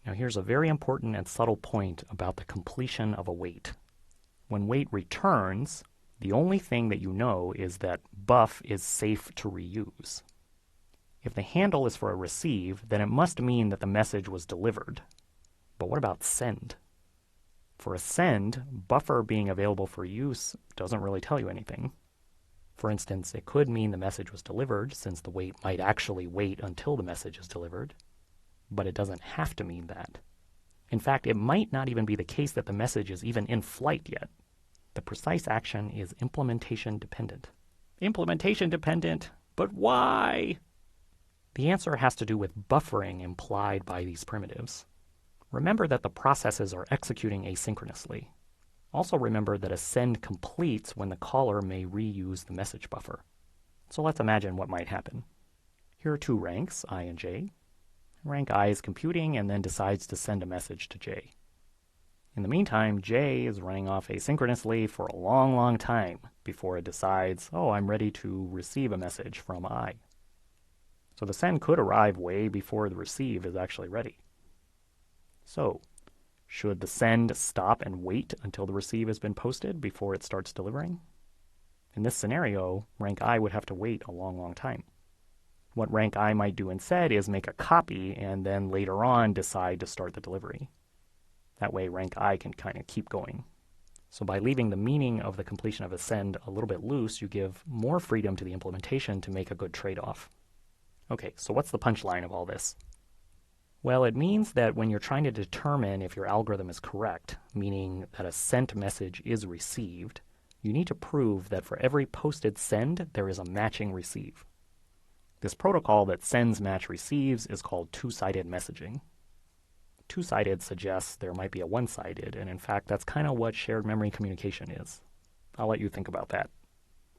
Now here's a very important and subtle point about the completion of a wait. When wait returns, the only thing that you know is that buff is safe to reuse. If the handle is for a receive, then it must mean that the message was delivered. But what about send? For a send, buffer being available for use doesn't really tell you anything. For instance, it could mean the message was delivered, since the wait might actually wait until the message is delivered. But it doesn't have to mean that. In fact, it might not even be the case that the message is even in flight yet. The precise action is implementation dependent. Implementation dependent? But why? The answer has to do with buffering implied by these primitives. Remember that the processes are executing asynchronously. Also remember that a send completes when the caller may reuse the message buffer. So let's imagine what might happen. Here are two ranks, I and j. Rank I is computing and then decides to send a message to j. In the meantime, j is running off asynchronously for a long time before it decides, oh, I'm ready to receive a message from I. So the send could arrive way before the receive is actually ready. So, should the send stop and wait until the receive has been posted before it starts delivering? In this scenario, rank I would have to wait a long time. What rank I might do instead is make a copy and then later on decide to start the delivery. That way rank I can kind of keep going. So by leaving the meaning of the completion of a send a little bit loose, you give more freedom to the implementation to make a good trade-off. Okay, so what's the punchline of all this? Well, it means that when you're trying to determine if your algorithm is correct, meaning that a sent message is received, you need to prove that for every posted send, there is a matching receive. This protocol that sends match receives is called two-sided messaging. Two-sided suggests there might be a one-sided, and in fact, that's kind of what shared memory communication is. I'll let you think about that.